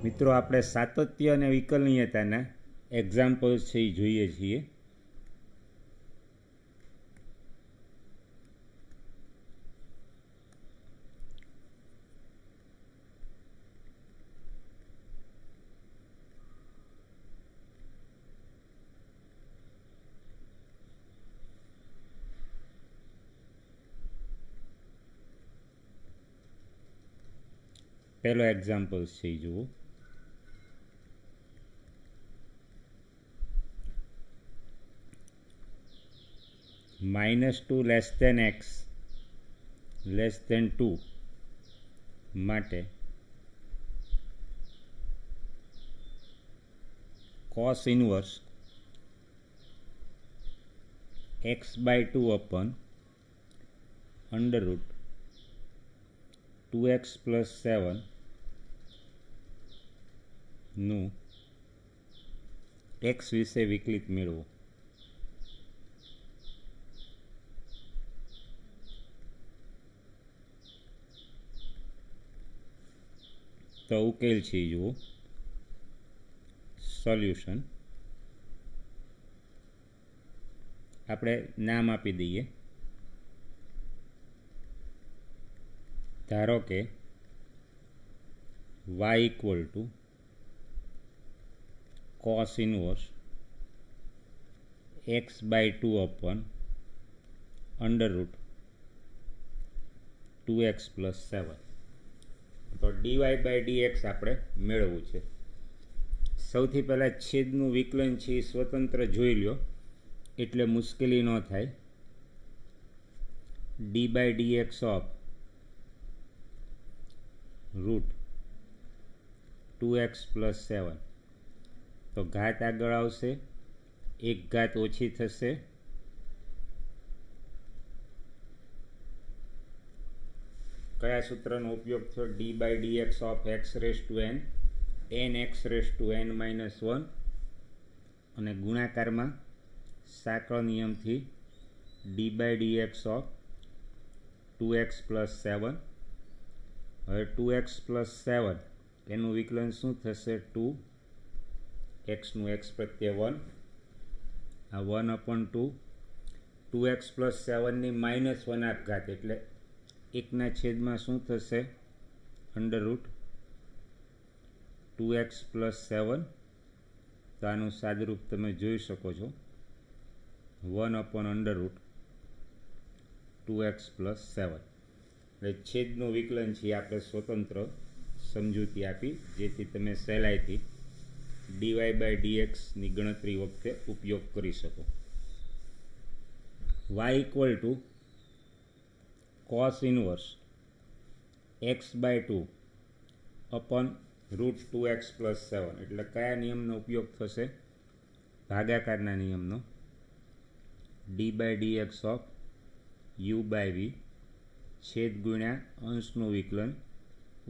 મિત્રો આપણે સાતત્ય અને વિકલનીયતાના એક્ઝામ્પલ્સ છે એ જોઈએ છીએ. પહેલો એક્ઝામ્પલ્સ છે એ જુઓ. -2 less than x less than 2 માટે cos inverse x/2 upon under root 2x plus 7 નું x વિશે વિકલિત મેળવો. તો ઉકેલ છે જુઓ. સોલ્યુશન આપણે નામ આપી દઈએ. ધારો કે y equal two cos inverse x/2 upon under root 2x plus 7. તો dy/dx આપણે મેળવવું છે. સૌથી પહેલાં છેદનું વિકલન છે એ સ્વતંત્ર જોઈ લ્યો એટલે મુશ્કેલી ન થાય. d/dx of root 2x plus 7 તો ઘાત આગળ આવશે, એક ઘાત ઓછી થશે, કયા સૂત્રનો ઉપયોગ થયો? d/dx of x raise to n nx raise to n માઇનસ 1 અને ગુણાકારમાં સાંકળ નિયમથી d/dx ઓફ 2x plus 7. હવે 2x plus 7 એનું વિકલન શું થશે? 2 એક્સનું એક્સ પ્રત્યે 1 આ 1/2 2x plus 7ની -1 આપઘાત એટલે એકના છેદમાં શું થશે? Under route 2x plus 7. તો આનું સાદુરૂપ તમે જોઈ શકો છો 1/√2x plus 7. એટલે છેદનું વિકલન છે આપણે સ્વતંત્ર સમજૂતી આપી જેથી તમે સહેલાઈથી dy/dxની ગણતરી વખતે ઉપયોગ કરી શકો. y equal two cos inverse x/2 upon route 2x plus 7 એટલે કયા નિયમનો ઉપયોગ થશે? ભાગાકારના નિયમનો. d/dx ઓફ u/v છેદ ગુણ્યા અંશનું વિકલન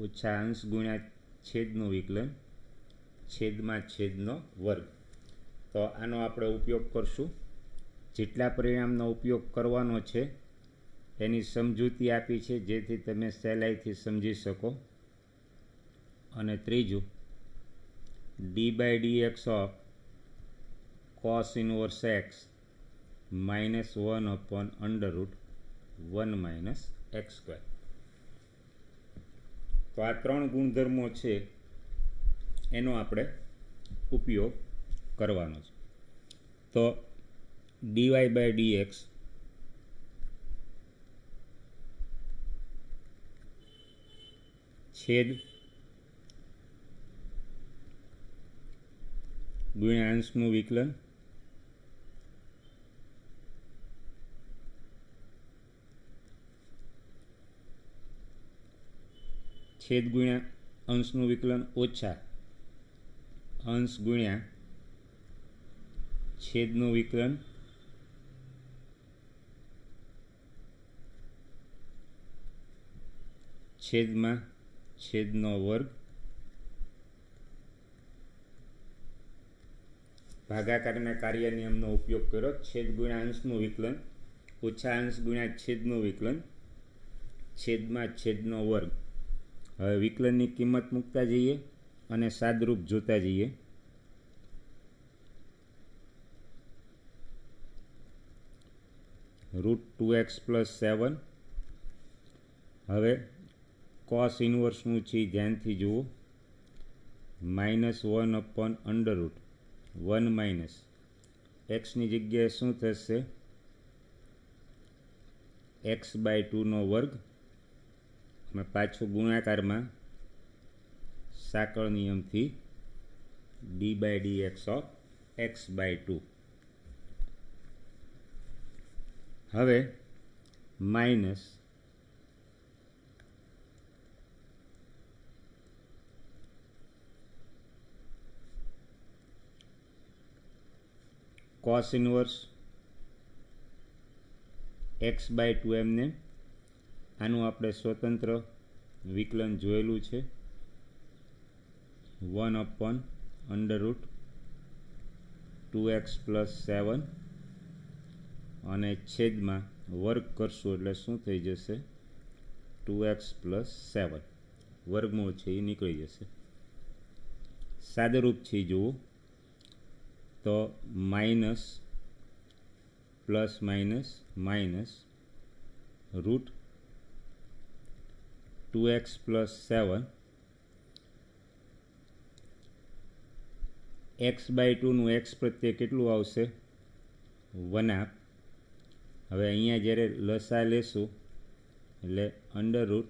ઓછા અંશ ગુણ્યા છેદનું વિકલન છેદમાં છેદનો વર્ગ. તો આનો આપણે ઉપયોગ કરશું. જેટલા પરિણામનો ઉપયોગ કરવાનો છે એની સમજૂતી આપી છે જેથી તમે સહેલાઈથી સમજી શકો. અને ત્રીજું d/dx of cos inverse x -1/√1 - x². તો આ ત્રણ ગુણધર્મો છે એનો આપણે ઉપયોગ કરવાનો છે. તો dy/dx છેદ ગુણ્યા અંશનું વિકલન છેદ ગુણ્યા અંશનું વિકલન ઓછા અંશ ગુણ્યા છેદનું વિકલન છેદમાં છેદનો વર્ગ ભાગાકારના કાર્ય નિયમનો ઉપયોગ કર્યો. છેદ ગુણ્યા અંશનું વિકલન ઓછા અંશ ગુણ્યા છેદનું વિકલન છેદમાં છેદનો વર્ગ. હવે વિકલનની કિંમત મૂકતા જઈએ અને સાદરૂપ જોતા જઈએ. √2x + 7. હવે cos ઇન્વર્સનું છે ધ્યાનથી જુઓ. -1/√1 - એક્સની જગ્યાએ શું થશે? x/2 વર્ગ અને પાછું ગુણાકારમાં સાંકળ નિયમથી d/dx ઓફ x/2. હવે માઇનસ cos ઇન્વર્સ x/2 એમને આનું આપણે સ્વતંત્ર વિકલન જોયેલું છે. 1/√2x + 7 અને છેદમાં વર્ગ કરશું એટલે શું થઈ જશે? 2x + 7. વર્ગમૂળ છે એ નીકળી જશે. સાદરૂપ છે જુઓ તો minus plus minus minus √2x + 7 x/2નું x પ્રત્યે કેટલું આવશે? 1/2. હવે અહીંયા જ્યારે લસા લેશું એટલે √4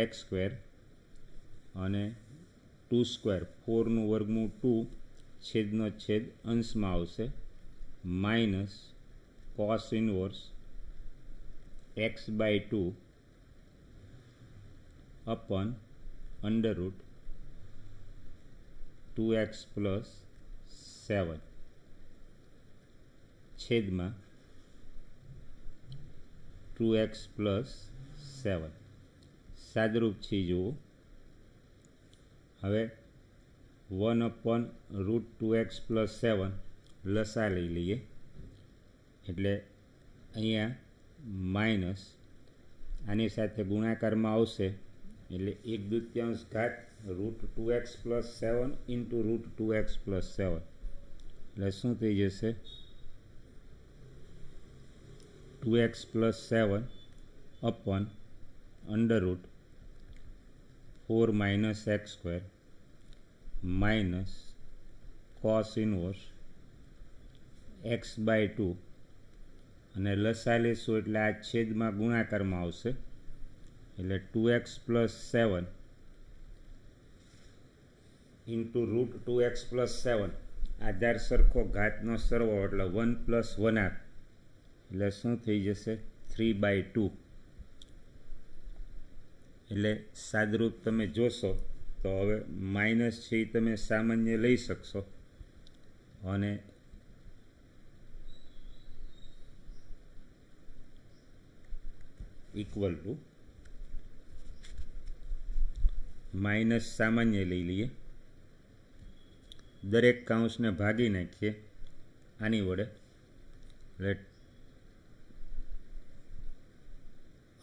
- x² અને 2² 4નું વર્ગમૂળ 2 છેદનો છેદ અંશમાં આવશે minus cos inverse x/2 upon √2x + 7 છેદમાં 2x + 7. સાદરૂપ છે જુઓ. હવે 1/√2x + 7 લસા લઈ લઈએ એટલે અહીંયા માઇનસ આની સાથે ગુણાકારમાં આવશે એટલે 1/2 ઘાત √2x + 7 × √2x + 7 એટલે શું થઈ જશે? 2x + 7 upon √4 - x² minus cos inverse x/2 અને લસા લેશું એટલે આ છેદમાં ગુણાકારમાં આવશે એટલે 2x + 7 × √2x + 7 આધાર સરખો ઘાતનો સરવાળો એટલે 1 + 1/2 એટલે શું થઈ જશે? 3/2. એટલે સાદરૂપ તમે જોશો તો હવે માઇનસ છે એ તમે સામાન્ય લઈ શકશો અને ઇક્વલ ટુ માઇનસ સામાન્ય લઈ લઈએ. દરેક કાઉન્સને ભાગી નાખીએ આની વડે એટલે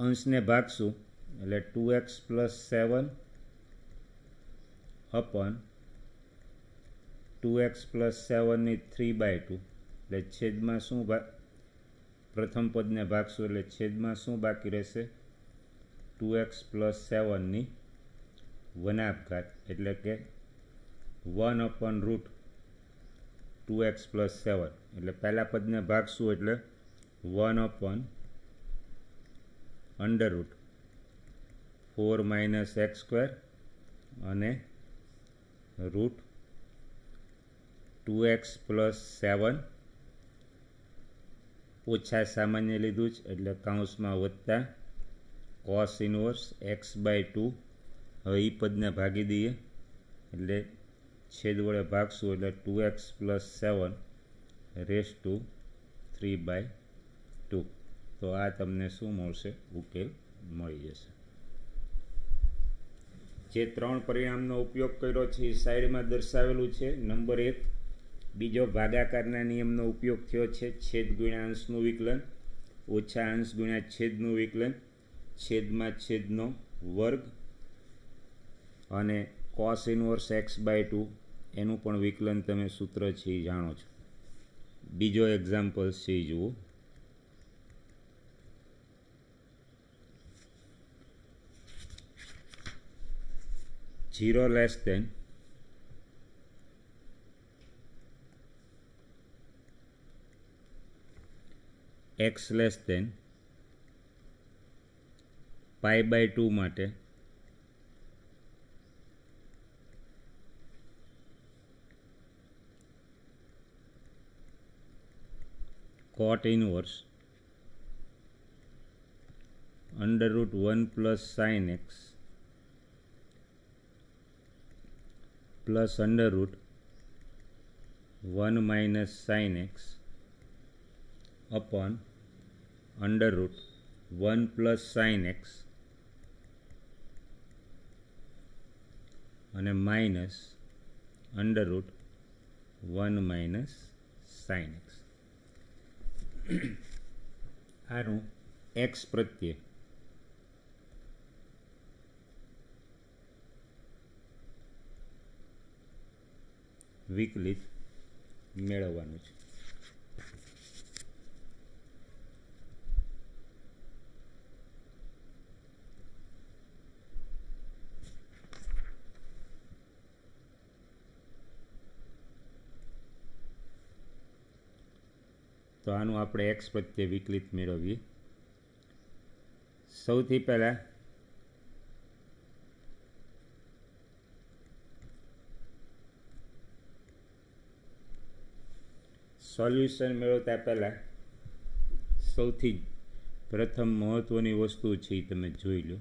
અંશને ભાગશું એટલે 2x + 7 upon 2x + 7 ની 3/2 એટલે છેદમાં શું પ્રથમ પદને ભાગશું એટલે છેદમાં શું બાકી રહેશે? 2x + 7 ની 1/2 ઘાત એટલે કે 1/√2x + 7 એટલે પહેલા પદને ભાગશું એટલે 1/√4 - x² અને √2x + 7 ઓછા સામાન્ય લીધું જ એટલે કાઉન્સમાં વત્તા cos ઇન્વર્સ x/2. હવે એ પદને ભાગી દઈએ એટલે છેદ વડે ભાગશું એટલે 2x + 7 ⁵ તો આ તમને શું મળશે? ઉકેલ મળી જશે. જે 3 પરિણામનો ઉપયોગ કર્યો છે એ સાઈડમાં દર્શાવેલું છે. નંબર 1 બીજો ભાગાકારના નિયમનો ઉપયોગ થયો છે. છેદ ગુણ્યા અંશનું વિકલન ઓછા અંશ ગુણ્યા છેદનું વિકલન છેદમાં છેદનો વર્ગ. અને કોસ ઇનવર્સ એક્સ બાય 2 એનું પણ વિકલન તમે સૂત્ર છે એ જાણો છો. બીજો એક્ઝામ્પલ છે એ જુઓ. Zero less than x less than pi by 2 માટે cot inverse under root 1 plus sin x plus under root 1 minus sin x upon under root 1 plus sin x અને minus under root 1 minus sine x. આનું x પ્રત્યે વિકલિત મેળવવાનું છે. તો આનું આપણે એક્સ પ્રત્યે વિકલિત મેળવીએ. સૌથી પહેલાં સોલ્યુશન મેળવતા પહેલાં સૌથી પ્રથમ મહત્ત્વની વસ્તુ છે એ તમે જોઈ લો.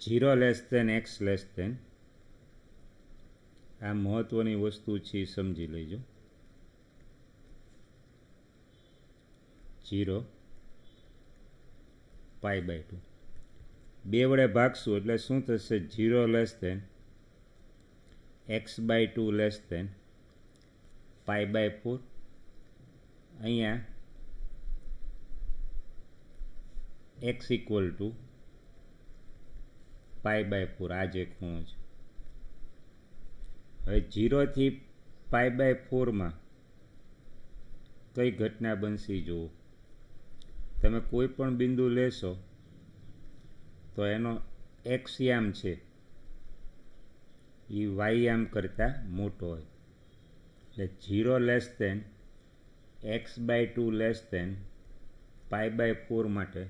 Zero less than x less than, આ મહત્ત્વની વસ્તુ છે સમજી લેજો. 0 પાઈ બાય 2 બે વડે ભાગશું એટલે શું થશે? 0 less than x by 2 less than pi by 4. અહીંયા x equal to pi by 4 આ જે ખૂણો છે. હવે 0 થી પાઈ બાય 4માં કઈ ઘટના બનશે જુઓ. તમે કોઈ પણ બિંદુ લેશો તો એનો એક્સ યામ છે એ વાય યામ કરતાં મોટો હોય. એટલે 0 less than x by 2 less than pi by 4 માટે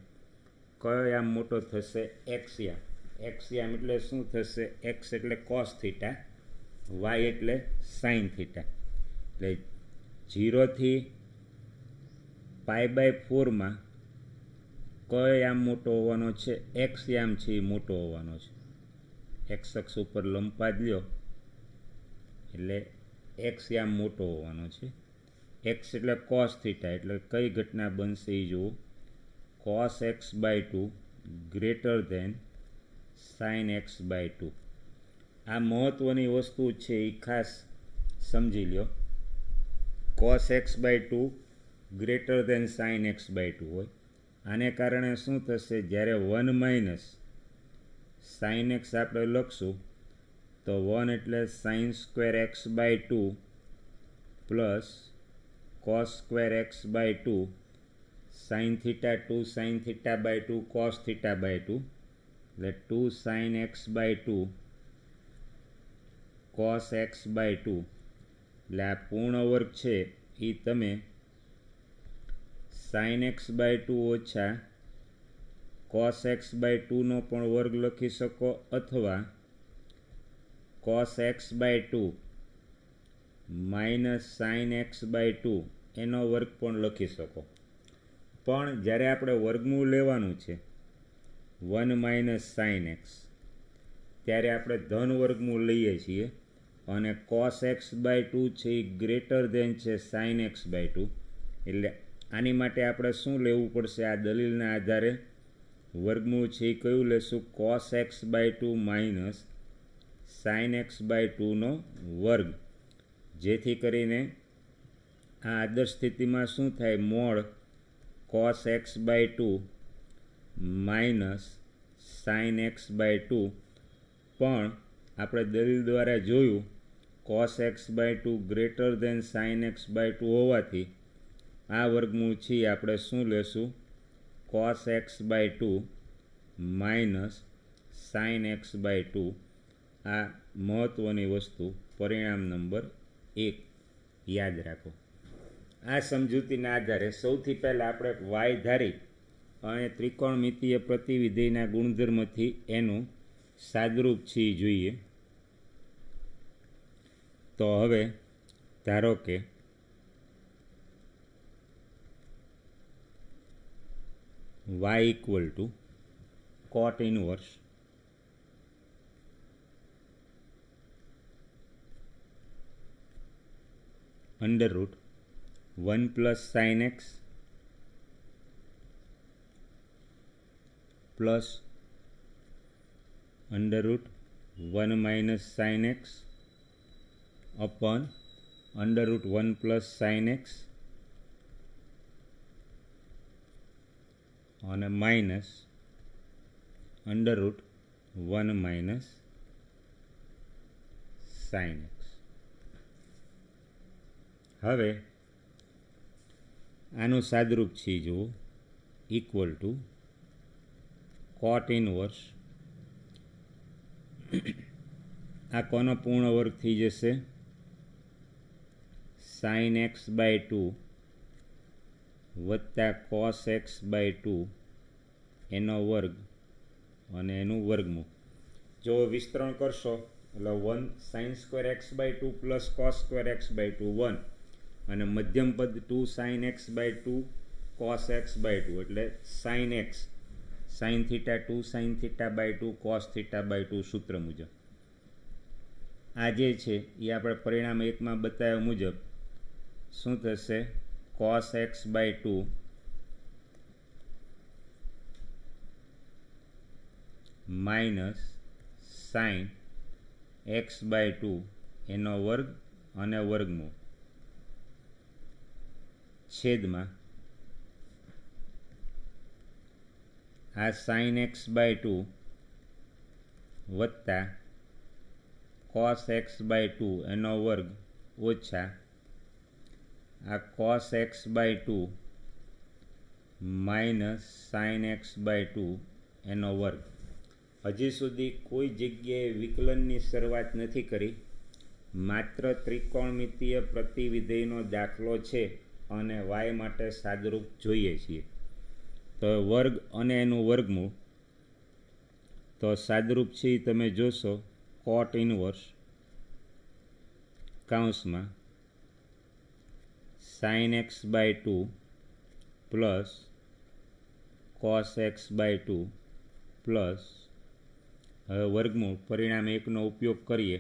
કયો યામ મોટો થશે? એક્સ યામ. એક્સ યામ એટલે શું થશે? એક્સ એટલે કોસ થીટા, વાય એટલે સાઇન થીટા. એટલે 0 થી પાઈ બાય 4માં કયો યામ મોટો હોવાનો છે? એક્સ યામ છે એ મોટો હોવાનો છે. એક્સ અક્ષ ઉપર લંબપાદ લ્યો એટલે એક્સ યામ મોટો હોવાનો છે. એક્સ એટલે કોસ થીટા, એટલે કઈ ઘટના બનશે એ જુઓ. Cos x by 2 greater than sine x by 2. આ મહત્ત્વની વસ્તુ છે એ ખાસ સમજી લો. Cos x by 2 greater than sine x by 2 હોય. આને કારણે શું થશે? જ્યારે 1 માઇનસ સાઇન એક્સ આપણે લખશું તો 1 એટલે sine square x by 2 plus cos square x by 2 sine theta 2 sine theta by 2 cos theta by 2 એટલે 2 sine x by 2 cos x by 2. એટલે આ પૂર્ણ વર્ગ છે એ તમે સાઇન એક્સ બાય 2 ઓછા કોસ એક્સ બાય 2નો પણ વર્ગ લખી શકો, અથવા cos x by 2 minus sine x by 2 એનો વર્ગ પણ લખી શકો. પણ જ્યારે આપણે વર્ગમૂળ લેવાનું છે 1 માઇનસ સાઇન એક્સ, ત્યારે આપણે ધન વર્ગમૂળ લઈએ છીએ અને કોસ એક્સ બાય 2 છે એ ગ્રેટર દેન છે સાઇન એક્સ બાય 2, એટલે આની માટે આપણે શું લેવું પડશે? આ દલીલના આધારે વર્ગમૂળ છે એ કયું લેશું? Cos x by 2 minus sine x by 2નો વર્ગ, જેથી કરીને આ આદર્શ સ્થિતિમાં શું થાય? Mod cos x by 2 minus sine x by 2, પણ આપણે દલીલ દ્વારા જોયું cos x by 2 greater than sine x by 2 હોવાથી આ વર્ગમૂળ છે આપણે શું લેશું? Cos x by 2 minus sine x by 2. આ મહત્ત્વની વસ્તુ, પરિણામ નંબર 1 યાદ રાખો. આ સમજૂતીના આધારે સૌથી પહેલાં આપણે વાય ધારી અને ત્રિકોણમિતીય પ્રતિવિધેયના ગુણધર્મથી એનું સાદરૂપ છે જોઈએ. તો હવે ધારો કે y equal to cot inverse under root 1 plus sine x plus under root 1 minus sine x upon under root 1 plus sine x અને minus under root 1 minus sine x. હવે આનું સાદરૂપ છે જુઓ, ઇક્વલ ટુ કોટ ઇનવર્સ, આ કોનો પૂર્ણ વર્ગ થઈ જશે? સાઇન એક્સ બાય 2 વત્તા કોસ એક્સ બાય 2 એનો વર્ગ અને એનું વર્ગમૂળ. જો વિસ્તરણ કરશો એટલે 1 sine square x by 2 plus cos square x by 2 1, અને મધ્યમ પદ 2 sine x by 2 cos x by 2, એટલે sine x sine theta 2 sine theta by 2 cos theta by 2 સૂત્ર મુજબ. આ જે છે એ આપણે પરિણામ 1માં બતાવ્યા મુજબ શું થશે? Cos x by 2 minus sine x by 2 એનો વર્ગ અને વર્ગમૂળ છેદમાં આ સાઇન એક્સ બાય 2 વત્તા કોસ એક્સ બાય 2 એનો વર્ગ ઓછા આ cos x by 2 minus sine x by 2 એનો વર્ગ. હજી સુધી કોઈ જગ્યાએ વિકલનની શરૂઆત નથી કરી, માત્ર ત્રિકોણમિતીય પ્રતિવિધેયનો દાખલો છે અને વાય માટે સાદરૂપ જોઈએ છીએ. તો વર્ગ અને એનું વર્ગમૂળ, તો સાદરૂપ છે એ તમે જોશો કોટ ઇનવર્સ કૌંસમાં sine x by 2 plus cos x by 2 plus, હવે વર્ગમૂળ પરિણામ 1નો ઉપયોગ કરીએ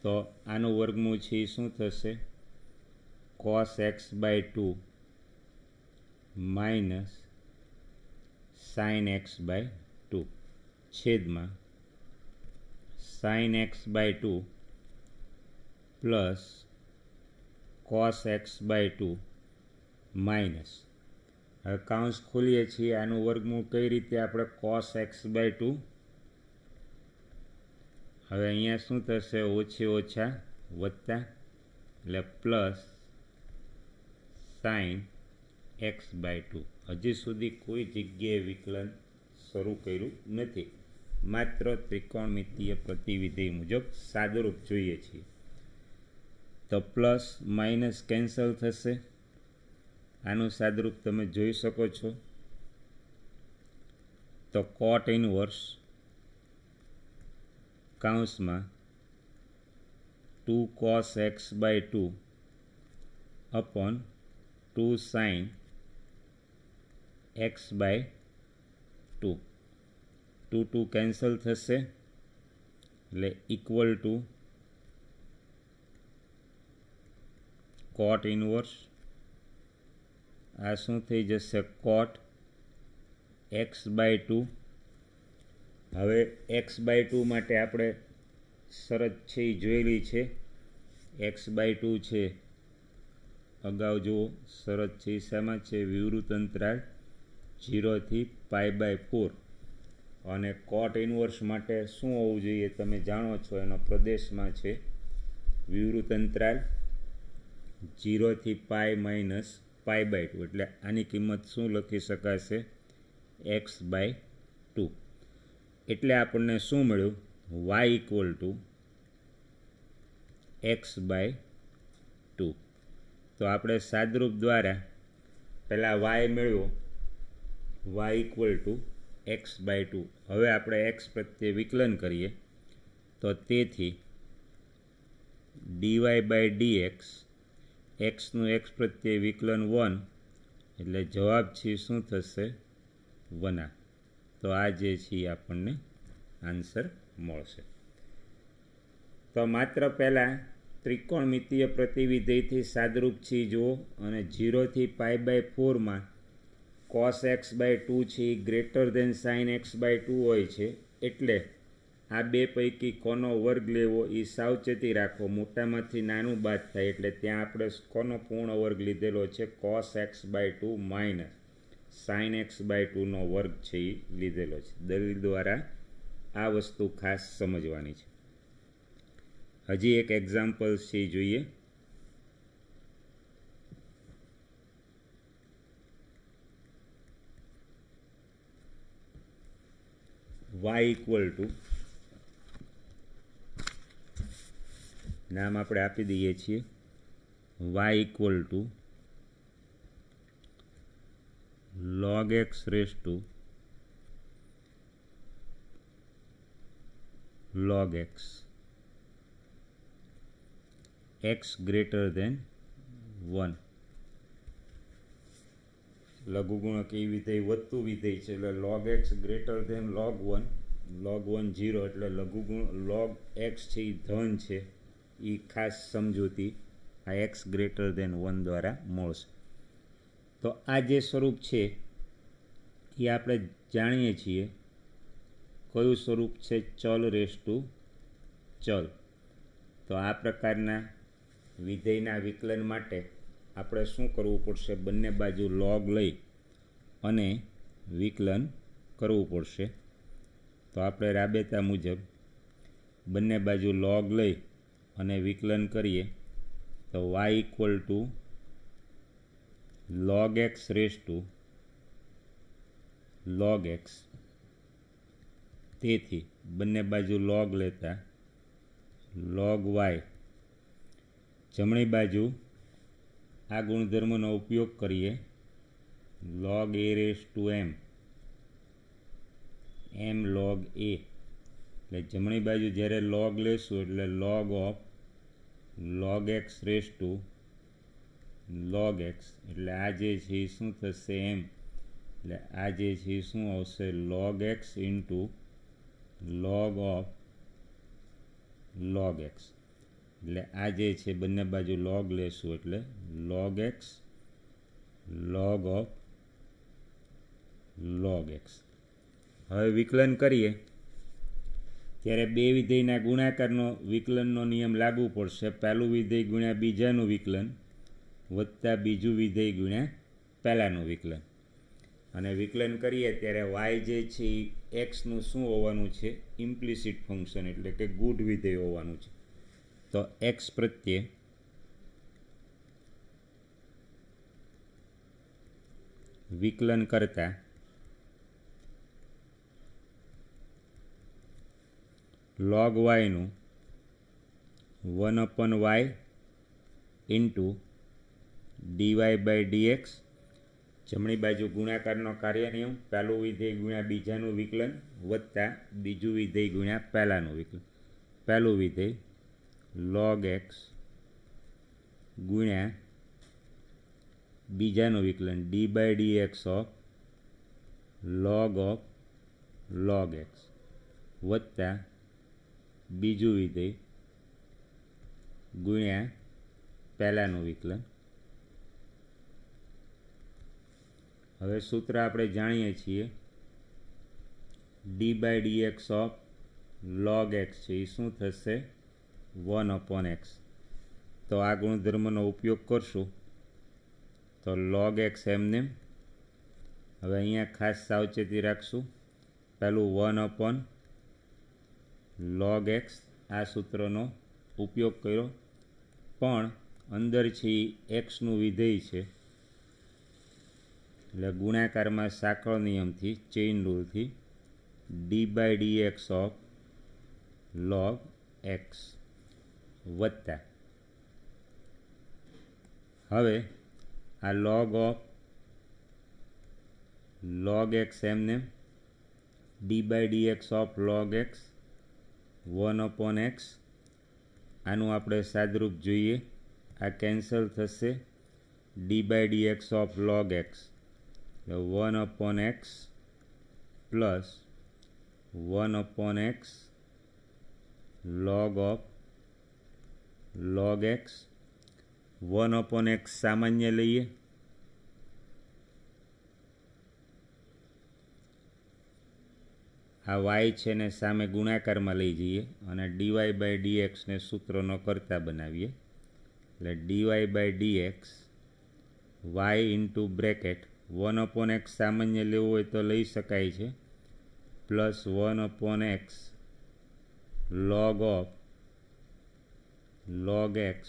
તો આનું વર્ગમૂળ છે એ શું થશે? Cos x by 2 minus sine x by 2 છેદમાં sine x by 2 plus cos x by 2 minus, હવે કૌંસ ખોલીએ છીએ, આનું વર્ગમૂળ કઈ રીતે? આપણે કોસ એક્સ બાય 2, હવે અહીંયા શું થશે? ઓછે ઓછા વત્તા એટલે પ્લસ સાઇન એક્સ બાય 2. હજી સુધી કોઈ જગ્યાએ વિકલન શરૂ કર્યું નથી, માત્ર ત્રિકોણમિતીય પ્રતિવિધેય મુજબ સાદરૂપ જોઈએ છીએ. તો પ્લસ માઇનસ કેન્સલ થશે, આનું સાદરૂપ તમે જોઈ શકો છો. તો કોટ ઇનવર્સ કૌંસમાં 2 cos x by 2 upon 2 sin x by 2, two cancel થશે એટલે ઇક્વલ ટુ કોટ ઇનવર્સ, આ શું થઈ જશે કોટ x/2. હવે x/2 માટે આપણે શરત છે એ જોયેલી છે, x/2 છે અગાઉ જુઓ શરત છે એ શામાં છે વિવૃત અંતરાલ 0 થી π/4 અને કોટ ઇનવર્સ માટે શું હોવું જોઈએ તમે જાણો છો એનો પ્રદેશમાં છે વિવૃત અંતરાલ 0 થી π - π/2 એટલે આની કિંમત શું લખી શકાશે x/2. એટલે આપણને શું મળ્યું y ઇક્વલ ટુ x/2. તો આપણે સાદરૂપ દ્વારા પહેલાં y મેળવ્યો y ઇક્વલ ટુ x/2. હવે આપણે x પ્રત્યે વિકલન કરીએ તો તેથી dy/dx xનું x પ્રત્યે વિકલન 1 એટલે જવાબ છે શું થશે 1. તો આ જે છે આપણને આન્સર મળશે. તો માત્ર પહેલાં ત્રિકોણમિતીય પ્રતિવિધેયથી સાદરૂપ છે જુઓ અને 0 થી π/4 cos x/2 છે એ ગ્રેટર દેન sin x/2 હોય છે. એટલે આ બે પૈકી કોનો વર્ગ લેવો એ સાવચેતી રાખો, મોટામાંથી નાનું બાદ થાય એટલે ત્યાં આપણે કોનો પૂર્ણ વર્ગ લીધેલો છે cos x/2 minus sin x/2 નો વર્ગ છે એ લીધેલો છે. દલીલ દ્વારા આ વસ્તુ ખાસ સમજવાની છે. હજી એક એક્ઝામ્પલ છે જોઈએ. y ઇક્વલ ટુ નામ આપણે આપી દઈએ છીએ y equal to log x raise to log x x greater than 1. લઘુગુણકી વિધેય વધતું વિધેય છે એટલે log x greater than log 1, log 1 0 એટલે લઘુગુણ log x છે એ ધન છે. એ ખાસ સમજૂતી આ x ગ્રેટર દેન 1 દ્વારા મળશે. તો આ જે સ્વરૂપ છે એ આપણે જાણીએ છીએ કયું સ્વરૂપ છે ચલ રેઝ ટુ ચલ. તો આ પ્રકારના વિધેયના વિકલન માટે આપણે શું કરવું પડશે બંને બાજુ log લઈ અને વિકલન કરવું પડશે. તો આપણે રાબેતા મુજબ બંને બાજુ log લઈ અને વિકલન કરીએ તો y equal to log x raise to log x. તેથી બંને બાજુ log લેતા log y, જમણી બાજુ આ ગુણધર્મનો ઉપયોગ કરીએ log a raise to m log a. એટલે જમણી બાજુ જ્યારે log લેશું એટલે log of log x raise to log x. એટલે આ જે છે એ શું થશે m, એટલે આ જે છે એ શું આવશે log x into log of log x. એટલે આ જે છે બંને બાજુ log લેશું એટલે log x log of log x. હવે વિકલન કરીએ ત્યારે બે વિધેયના ગુણાકારનો વિકલનનો નિયમ લાગુ પડશે. પહેલું વિધેય ગુણ્યા બીજાનું વિકલન વત્તા બીજું વિધેય ગુણ્યા પહેલાંનું વિકલન. અને વિકલન કરીએ ત્યારે y જે છે એ એક્સનું શું હોવાનું છે ઇમ્પ્લિસિટ ફંક્શન એટલે કે ગુઢ વિધેય હોવાનું છે. તો એક્સ પ્રત્યે વિકલન કરતા log yનું 1/y ઇન્ટુ dy/dx. જમણી બાજુ ગુણાકારનો કાર્ય નિયમ પહેલું વિધેય ગુણ્યા બીજાનું વિકલન વત્તા બીજું વિધેય ગુણ્યા પહેલાંનું વિકલન. પહેલું વિધેય log x ગુણ્યા બીજાનું વિકલન dy/dx of log of log x વત્તા બીજું વિધેય ગુણ્યા પહેલાંનું વિકલન. હવે સૂત્ર આપણે જાણીએ છીએ D by D x of log x છે એ શું થશે 1/x. તો આ ગુણધર્મનો ઉપયોગ કરશું તો log x એમને. હવે અહીંયા ખાસ સાવચેતી રાખશું. પહેલું 1/log x આ સૂત્રનો ઉપયોગ કર્યો, પણ અંદર છે એ એક્સનું વિધેય છે એટલે ગુણાકારમાં સાંકળ નિયમથી ચેઇન રૂલથી d by D x of log x વત્તા હવે આ log x એમને d by D x of log x 1/x. આનું આપણે સાદરૂપ જોઈએ. આ કેન્સલ થશે. D by D x of log x 1/x plus 1/x log of log x. 1/x સામાન્ય લઈએ. આ y છે ને સામે ગુણાકારમાં લઈ જઈએ અને ડીવાય બાય ડીએક્સને સૂત્રનો કરતા બનાવીએ. એટલે dy by dx y into bracket 1/x સામાન્ય લેવું હોય તો લઈ શકાય છે, plus 1/x log of log x.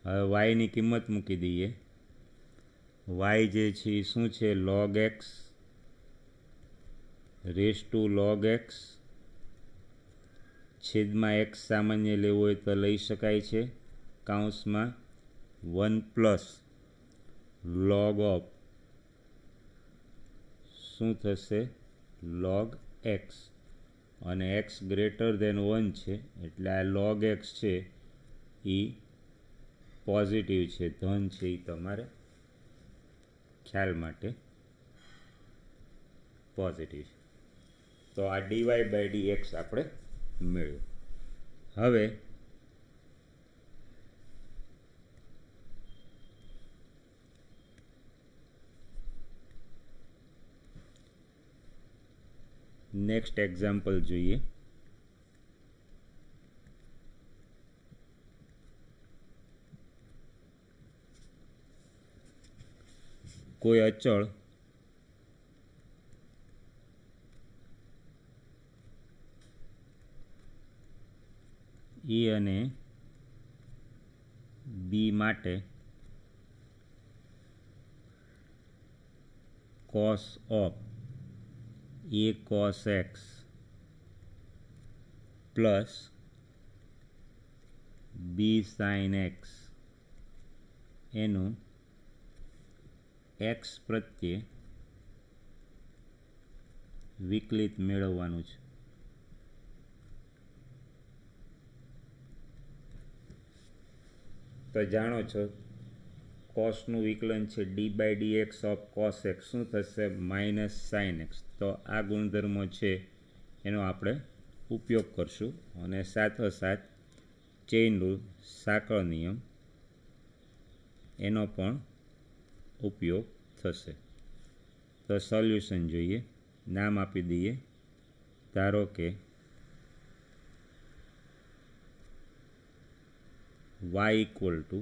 હવે વાયની કિંમત મૂકી દઈએ. વાય જે છે એ શું છે log x raise to log x છેદમાં x સામાન્ય લેવું હોય તો લઈ શકાય છે, કૌંસમાં 1 પ્લસ log ઓફ શું થશે log x અને x ગ્રેટર દેન 1 છે એટલે આ log x છે એ પોઝિટિવ છે, ધન છે. એ તમારે ખ્યાલ માટે પોઝિટિવ છે. તો આ ડીવાય બાય ડીએક્સ આપણે મેળવ્યું. હવે નેક્સ્ટ એક્ઝામ્પલ જોઈએ. કોઈ અચળ E અને B માટે cos of A cos x plus B sin x એનું x પ્રત્યે વિકલિત મેળવવાનું છે. તો જાણો છો કોસનું વિકલન છે D by D x of cos x શું થશે માઇનસ સાઇન એક્સ. તો આ ગુણધર્મો છે એનો આપણે ઉપયોગ કરશું અને સાથોસાથ ચેઇન રૂલ સાંકળ નિયમ એનો પણ ઉપયોગ થશે. તો સોલ્યુશન જોઈએ. નામ આપી દઈએ. ધારો કે y equal to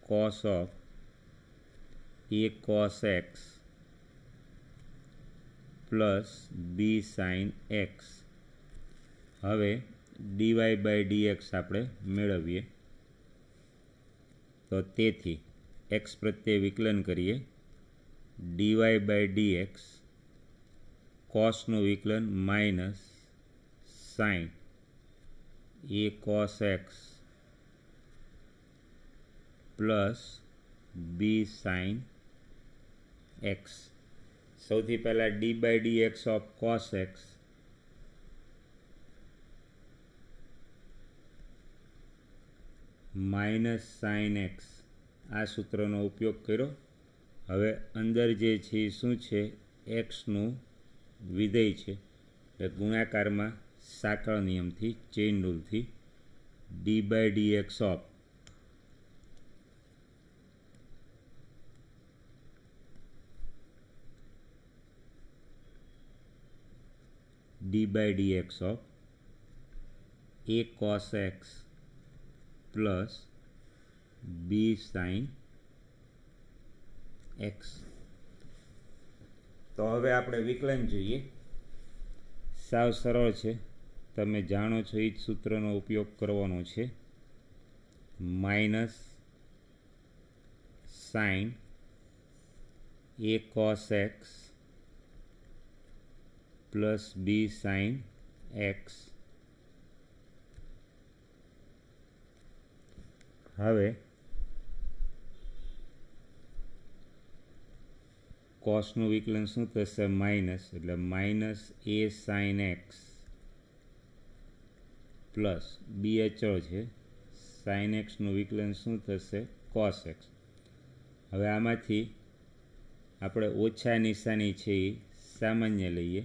cos of A cos x plus B sin x. હવે dy by dx આપણે મેળવીએ. તો તેથી x પ્રત્યે વિકલન કરીએ. dy by dx cosનું વિકલન minus sin A cos x plus B sin x. સૌથી પહેલાં D by D x of cos x minus sine x આ સૂત્રનો ઉપયોગ કર્યો. હવે અંદર જે છે એ શું છે એક્સનું વિધેય છે એટલે ગુણાકારમાં સાંકળ નિયમથી ચેઇન રૂલથી d by D x of d by D x of a cos x plus B sine x. તો હવે આપણે વિકલન જોઈએ. સાવ સરળ છે, તમે જાણો છો એ જ સૂત્રનો ઉપયોગ કરવાનો છે. Minus sine a cos x plus B sine x. હવે કોસનું વિકલન શું થશે? માઇનસ, એટલે minus A sine x plus B અચળ છે, સાઇન એક્સનું વિકલન શું થશે? Cos x. હવે આમાંથી આપણે ઓછા નિશાની છે એ સામાન્ય લઈએ,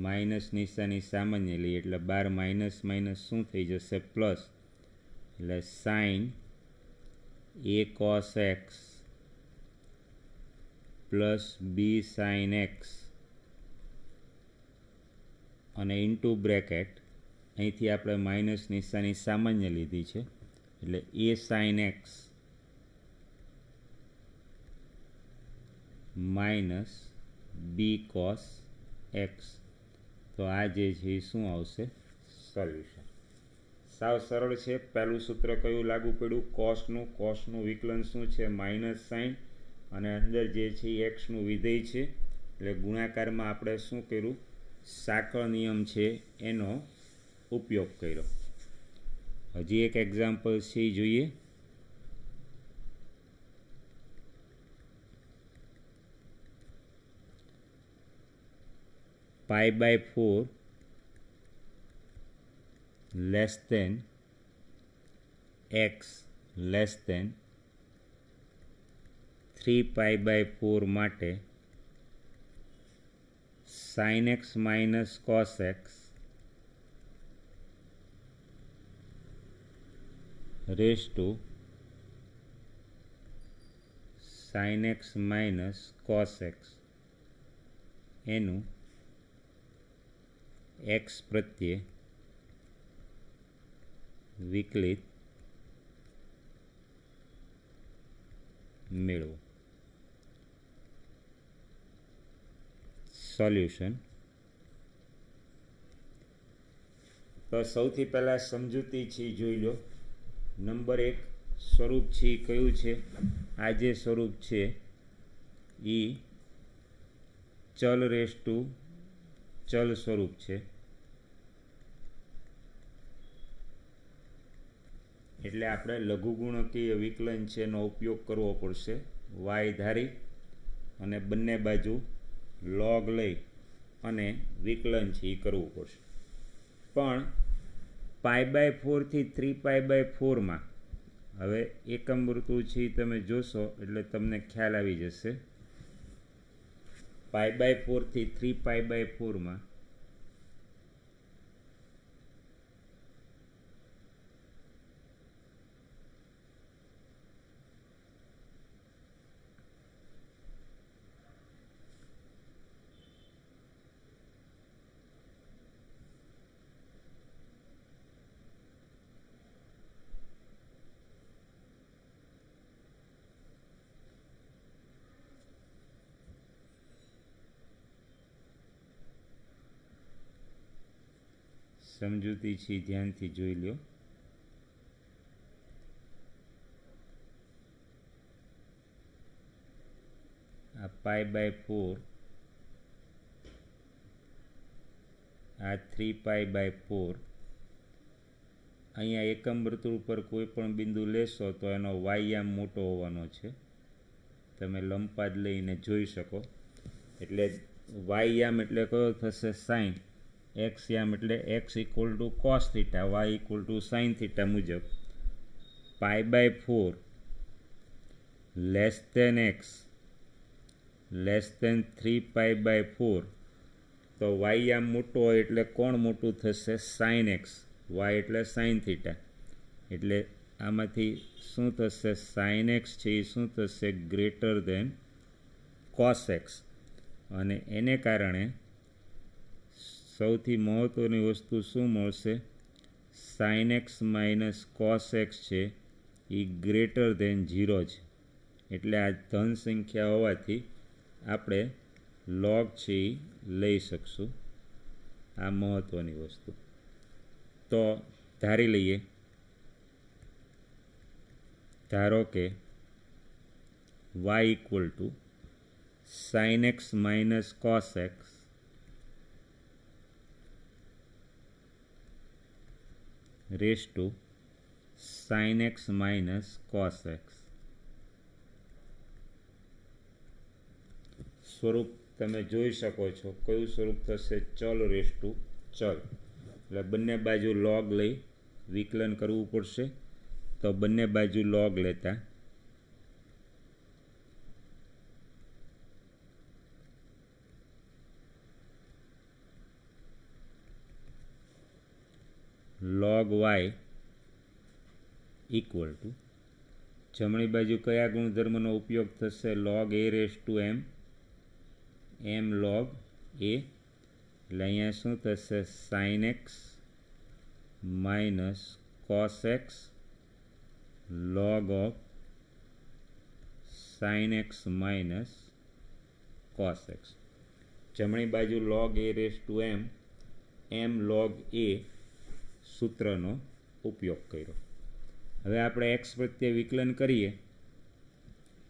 માઇનસ નિશાની સામાન્ય લઈએ એટલે બાર માઇનસ માઇનસ શું થઈ જશે? પ્લસ. એટલે sine a cos x plus B sine x અને ઇન્ટુ બ્રેકેટ, અહીંથી આપણે માઇનસ નિશાની સામાન્ય લીધી છે એટલે a sine x minus b cos x. તો આ જે છે એ શું આવશે? સોલ્યુશન. સાવ સરળ છે. પહેલું સૂત્ર કયું લાગુ પડ્યું? કોસનું. કોસનું વિકલન શું છે? માઇનસ સાઇન અને અંદર જે છે એ એક્સનું વિધેય છે એટલે ગુણાકારમાં આપણે શું કર્યું? સાંકળ નિયમ છે એનો ઉપયોગ કર્યો. હજી એક એક્ઝામ્પલ છે એ જોઈએ. Pi by 4 less than x less than 3 pi by 4 માટે sine x minus cos x raise to sine x minus cos x એનું એક્સ પ્રત્યે વિકલિત મેળવો. સોલ્યુશન. તો સૌથી પહેલાં સમજૂતી છે જોઈ લો. નંબર 1 સ્વરૂપ છે એ કયું છે? આ જે સ્વરૂપ છે એ ચલ રેસ ટુ ચલ સ્વરૂપ છે એટલે આપણે લઘુગુણકીય વિકલન છે એનો ઉપયોગ કરવો પડશે. વાય ધારી અને બંને બાજુ લોગ લઈ અને વિકલન છે એ કરવું પડશે. પણ પાઈ બાય 4 થી 3 પાઈ બાય 4માં હવે એકમ વર્તુળ છે એ તમે જોશો એટલે તમને ખ્યાલ આવી જશે. પાઈ બાય 4 થી 3 પાઈ બાય 4માં સમજૂતી છે ધ્યાનથી જોઈ લો. આ પાઈ બાય 4, આ 3 પાઈ બાય 4. અહીંયા એકમ વર્તુળ પર કોઈ પણ બિંદુ લેશો તો એનો વાયયામ મોટો હોવાનો છે. તમે લંબપાદ લઈને જોઈ શકો. એટલે વાયયામ એટલે કયો થશે? સાઇન. એક્સ યામ એટલે x equal to cos theta, y equal to sine theta મુજબ pi by 4 less than x less than 3π/4, તો વાય આમ મોટો હોય એટલે કોણ મોટું થશે? Sine x. વાય એટલે સાઇન થીટા, એટલે આમાંથી શું થશે? સાઇન એક્સ છે એ શું થશે? Greater than cos x. અને એને કારણે સૌથી મહત્ત્વની વસ્તુ શું મળશે? Sign x minus cos x છે એ ગ્રેટર દેન 0 છે. એટલે આ ધન સંખ્યા હોવાથી આપણે લોગ છે એ લઈ શકશું. આ મહત્ત્વની વસ્તુ. તો ધારી લઈએ, ધારો કે y equal to sine x minus cos x raise to sine x minus cos x. સ્વરૂપ તમે જોઈ શકો છો. કયું સ્વરૂપ થશે? ચલ રેસ ટુ ચલ. એટલે બંને બાજુ લોગ લઈ વિકલન કરવું પડશે. તો બંને બાજુ લોગ લેતા log y ઇક્વલ ટુ જમણી બાજુ કયા ગુણધર્મનો ઉપયોગ થશે? log a raise to m, m log a. એટલે અહીંયા શું થશે? Sign x minus cos x log of sine x minus cos x. જમણી બાજુ log a raise to m, m log a સૂત્રનો ઉપયોગ કર્યો. હવે આપણે એક્સ પ્રત્યે વિકલન કરીએ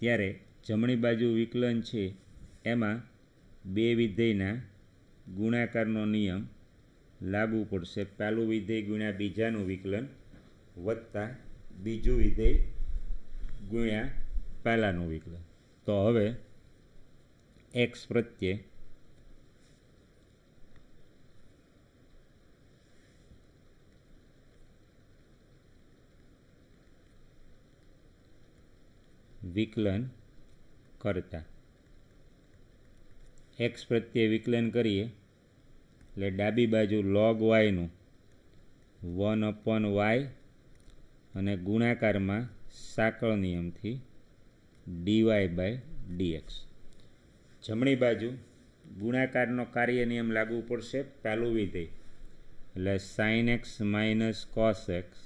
ત્યારે જમણી બાજુ વિકલન છે એમાં બે વિધેયના ગુણાકારનો નિયમ લાગુ પડશે. પહેલું વિધેય ગુણ્યા બીજાનું વિકલન વત્તા બીજું વિધેય ગુણ્યા પહેલાંનું વિકલન. તો હવે એક્સ પ્રત્યે વિકલન કરતા એક્સ પ્રત્યે વિકલન કરીએ એટલે ડાબી બાજુ log yનું 1/y અને ગુણાકારમાં સાંકળ નિયમથી dy/dx. જમણી બાજુ ગુણાકારનો કાર્ય નિયમ લાગુ પડશે. પહેલું વિધેય એટલે sine x minus cos x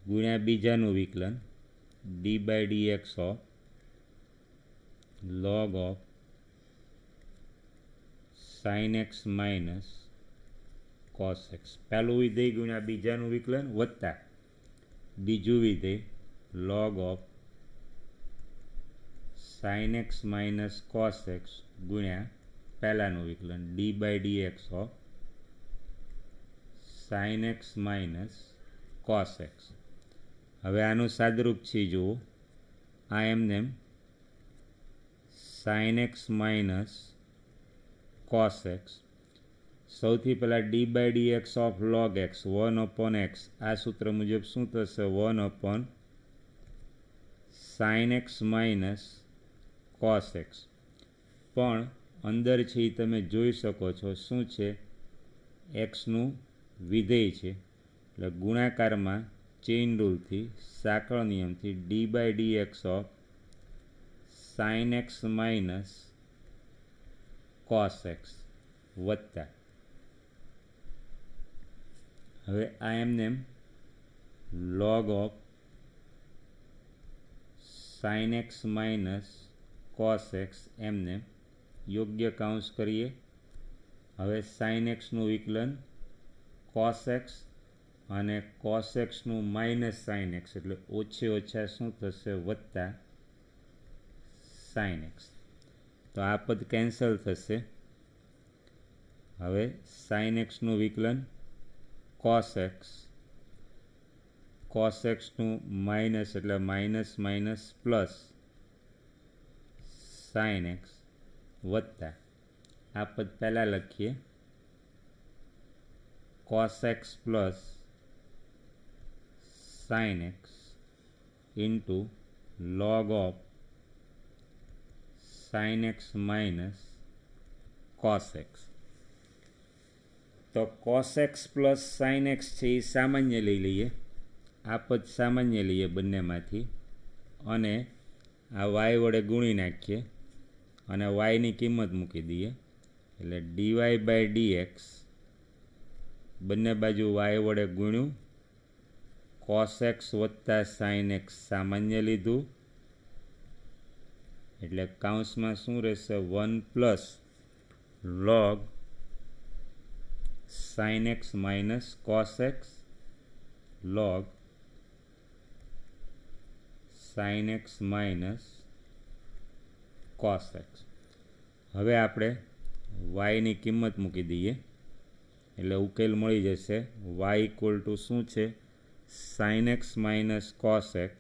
ગુણ્યા બીજાનું વિકલન d/dx of log of sine x minus cos x. પહેલું વિધેય ગુણ્યા બીજાનું વિકલન વત્તા બીજું વિધેય log of sine x minus cos x ગુણ્યા પહેલાંનું વિકલન d/dx of sine x minus cos x. હવે આનું સાદરૂપ છે જુઓ. આ એમને sign x minus cos x. સૌથી પહેલાં d/dx of log x 1/x. આ સૂત્ર મુજબ શું થશે? 1/sin x minus cos x. પણ અંદર છે એ તમે જોઈ શકો છો શું છે? એક્સનું વિધેય છે એટલે ગુણાકારમાં ચેઇન રૂલથી સાંકળ નિયમથી d/dx of sine x minus cos x વત્તા હવે આ એમને log of sine x minus cos x એમને યોગ્ય કાઉન્સ કરીએ. હવે સાઇન એક્સનું વિકલન કોસ એક્સ અને કોસ એક્સનું માઇનસ સાઇન એક્સ એટલે ઓછે ઓછા શું થશે? વત્તા સાઇન એક્સ. તો આ પદ કેન્સલ થશે. હવે સાઇન એક્સનું વિકલન કોસ એક્સ, કોસ એક્સનું માઇનસ એટલે minus minus plus sine x વત્તા આ પદ પહેલાં લખીએ cos x plus sine x into log of sin x minus cos x. તો cos x plus sin x છે એ સામાન્ય લઈ લઈએ, આ પદ સામાન્ય લઈએ બંનેમાંથી, અને આ y વડે ગુણી નાખીએ અને yની કિંમત મૂકી દઈએ, એટલે dy બાય dx બંને બાજુ y વડે ગુણ્યું, cos x વત્તા sin x સામાન્ય લીધું, એટલે કૌંસમાં શું રહેશે 1 plus log sin x minus cos x log sin x minus cos x. હવે આપણે yની કિંમત મૂકી દઈએ એટલે ઉકેલ મળી જશે. y ઇક્વલ ટુ શું છે? sin x minus cos x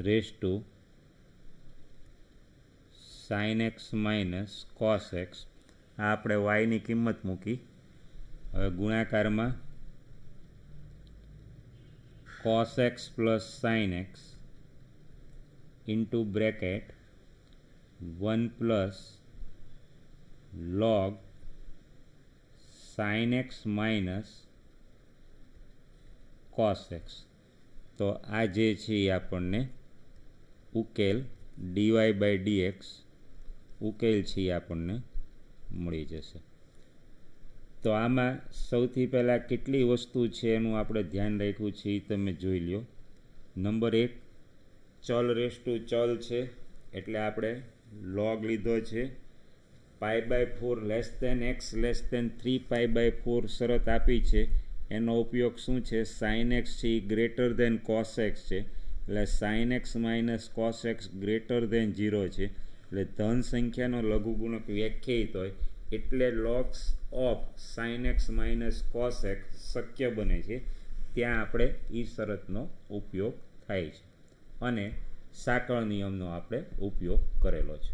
raise to sin x minus cos x. આ આપણે yની કિંમત મૂકી. હવે ગુણાકારમાં cos x plus sin x into bracket 1 plus log sin x minus cos x. તો આ જે છે એ આપણને ઉકેલ dy બાય dx ઉકેલ છે એ આપણને મળી જશે. તો આમાં સૌથી પહેલાં કેટલી વસ્તુ છે એનું આપણે ધ્યાન રાખ્યું છે એ તમે જોઈ લો. નંબર 1, ચલ રેઝ ટુ ચલ છે એટલે આપણે log લીધો છે. π/4 less than x less than 3π/4 શરત આપી છે, એનો ઉપયોગ શું છે? sin x છે એ ગ્રેટર દેન cos x છે, એટલે sin x minus cos x greater દેન 0 છે, એટલે ધન સંખ્યાનો લઘુગુણક વ્યાખ્યાયિત હોય એટલે logs of sin x minus cos x શક્ય બને છે, ત્યાં આપણે એ શરતનો ઉપયોગ થાય છે અને સાંકળ નિયમનો આપણે ઉપયોગ કરેલો છે.